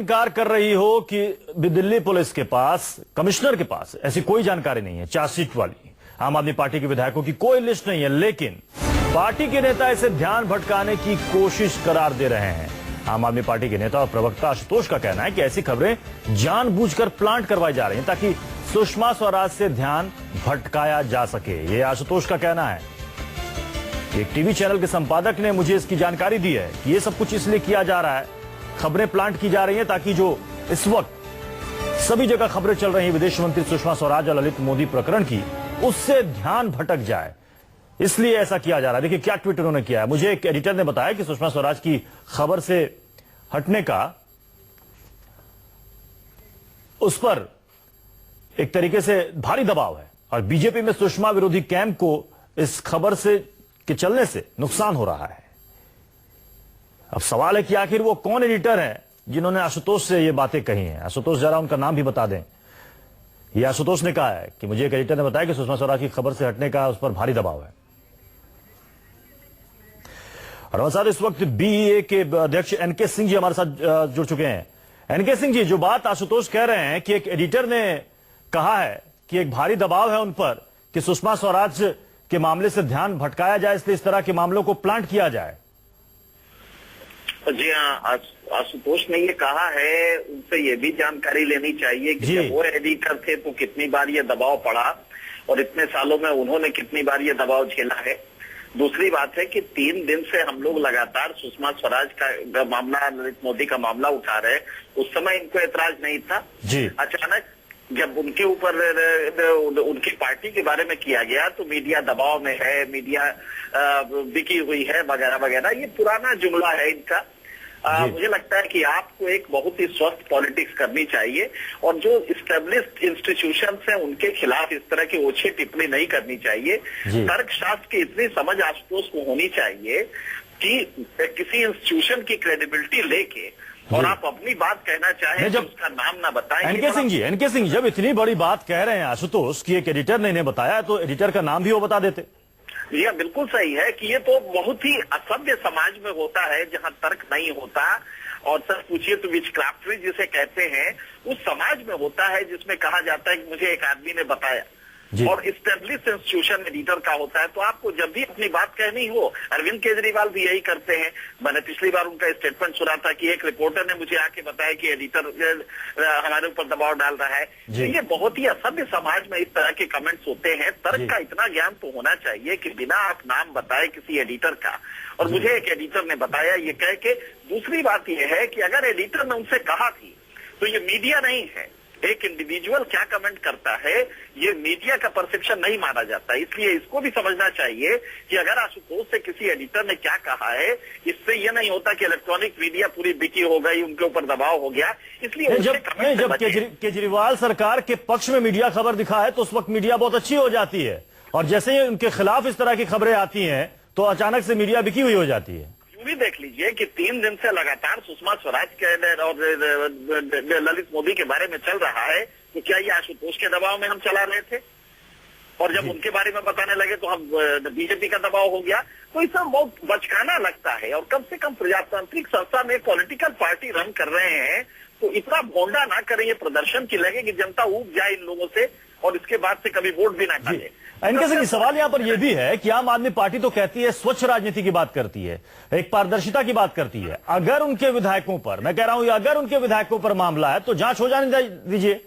इंकार कर रही हो कि दिल्ली पुलिस के पास, कमिश्नर के पास ऐसी कोई जानकारी नहीं है चार्जशीट वाली। आम आदमी पार्टी के विधायकों की कोई लिस्ट नहीं है, लेकिन पार्टी के नेता इसे ध्यान भटकाने की कोशिश करार दे रहे हैं। आम आदमी पार्टी के नेता और प्रवक्ता आशुतोष का कहना है कि ऐसी खबरें जानबूझकर प्लांट करवाई जा रही हैं ताकि सुषमा स्वराज से ध्यान भटकाया जा सके। ये आशुतोष का कहना है। एक टीवी चैनल के संपादक ने मुझे इसकी जानकारी दी है कि ये सब कुछ इसलिए किया जा रहा है, खबरें प्लांट की जा रही हैं ताकि जो इस वक्त सभी जगह खबरें चल रही हैं विदेश मंत्री सुषमा स्वराज और ललित मोदी प्रकरण की, उससे ध्यान भटक जाए, इसलिए ऐसा किया जा रहा है। देखिए क्या ट्वीट उन्होंने किया है। मुझे एक एडिटर ने बताया कि सुषमा स्वराज की खबर से हटने का उस पर एक तरीके से भारी दबाव है और बीजेपी में सुषमा विरोधी कैंप को इस खबर से के चलने से नुकसान हो रहा है। अब सवाल है कि आखिर वो कौन एडिटर है जिन्होंने आशुतोष से ये बातें कही हैं। आशुतोष, जरा उनका नाम भी बता दें। ये आशुतोष ने कहा है कि मुझे एक एडिटर ने बताया कि सुषमा स्वराज की खबर से हटने का उस पर भारी दबाव है। और हमारे साथ इस वक्त बीईए के अध्यक्ष एनके सिंह जी हमारे साथ जुड़ चुके हैं। एनके सिंह जी, जो बात आशुतोष कह रहे हैं कि एक एडिटर ने कहा है कि एक भारी दबाव है उन पर कि सुषमा स्वराज के मामले से ध्यान भटकाया जाए, इसलिए इस तरह के मामलों को प्लांट किया जाए। जी हाँ, आशुतोष ने ये कहा है, उनसे ये भी जानकारी लेनी चाहिए कि जब वो एडिटर थे तो कितनी बार ये दबाव पड़ा और इतने सालों में उन्होंने कितनी बार ये दबाव झेला है। दूसरी बात है कि 3 दिन से हम लोग लगातार सुषमा स्वराज का मामला, ललित मोदी का मामला उठा रहे, उस समय इनको ऐतराज नहीं था। जी। अचानक जब उनके ऊपर उनकी पार्टी के बारे में किया गया तो मीडिया दबाव में है, मीडिया बिकी हुई है वगैरह वगैरह, ये पुराना जुमला है इनका। मुझे लगता है कि आपको एक बहुत ही स्वस्थ पॉलिटिक्स करनी चाहिए और जो इस्टेब्लिश्ड इंस्टीट्यूशंस हैं उनके खिलाफ इस तरह की ओछी टिप्पणी नहीं करनी चाहिए। तर्कशास्त्र की इतनी समझ आशुतोष को होनी चाहिए कि किसी इंस्टीट्यूशन की क्रेडिबिलिटी लेके और आप अपनी बात कहना चाहें जब उसका नाम ना बताएं। एनके सिंह, जब इतनी बड़ी बात कह रहे हैं आशुतोष की एक एडिटर ने इन्हें बताया, तो एडिटर का नाम भी वो बता देते। यह बिल्कुल सही है कि ये तो बहुत ही असभ्य समाज में होता है जहां तर्क नहीं होता और सच पूछिए तो विचक्राफ्टरी जिसे कहते हैं उस समाज में होता है जिसमें कहा जाता है कि मुझे एक आदमी ने बताया। और इस्टेब्लिश्ड इंस्टीट्यूशन एडिटर का होता है, तो आपको जब भी अपनी बात कहनी हो, अरविंद केजरीवाल भी यही करते हैं। मैंने पिछली बार उनका स्टेटमेंट सुना था कि एक रिपोर्टर ने मुझे आके बताया कि एडिटर हमारे ऊपर दबाव डाल रहा है। तो ये बहुत ही असभ्य समाज में इस तरह के कमेंट्स होते हैं। तर्क का इतना ज्ञान तो होना चाहिए कि बिना आप नाम बताए किसी एडिटर का, और मुझे एक एडिटर ने बताया ये कह के। दूसरी बात यह है कि अगर एडिटर ने उनसे कहा थी तो ये मीडिया नहीं है। एक इंडिविजुअल क्या कमेंट करता है ये मीडिया का परसेप्शन नहीं माना जाता, इसलिए इसको भी समझना चाहिए कि अगर आशुतोष से किसी एडिटर ने क्या कहा है, इससे ये नहीं होता कि इलेक्ट्रॉनिक मीडिया पूरी बिकी हो गई, उनके ऊपर दबाव हो गया। इसलिए जब केजरीवाल सरकार के पक्ष में मीडिया खबर दिखा है तो उस वक्त मीडिया बहुत अच्छी हो जाती है, और जैसे ही उनके खिलाफ इस तरह की खबरें आती हैं तो अचानक से मीडिया बिकी हुई हो जाती है। भी देख लीजिए कि 3 दिन से लगातार सुषमा स्वराज के और ललित मोदी के बारे में चल रहा है, तो क्या ये आशुतोष के दबाव में हम चला रहे थे? और जब उनके बारे में बताने लगे तो हम बीजेपी का दबाव हो गया। तो इससे बहुत बचकाना लगता है। और कम से कम प्रजातांत्रिक संस्था में पॉलिटिकल पार्टी रन कर रहे हैं तो इतना भोंडा ना करें, ये प्रदर्शन की लगे कि जनता ऊब जाए इन लोगों से और इसके बाद से कभी वोट भी ना डाले। इनके से सवाल यहाँ पर यह भी है कि आम आदमी पार्टी तो कहती है स्वच्छ राजनीति की बात करती है, एक पारदर्शिता की बात करती है। अगर उनके विधायकों पर, मैं कह रहा हूं अगर उनके विधायकों पर मामला है तो जांच हो जाने दीजिए,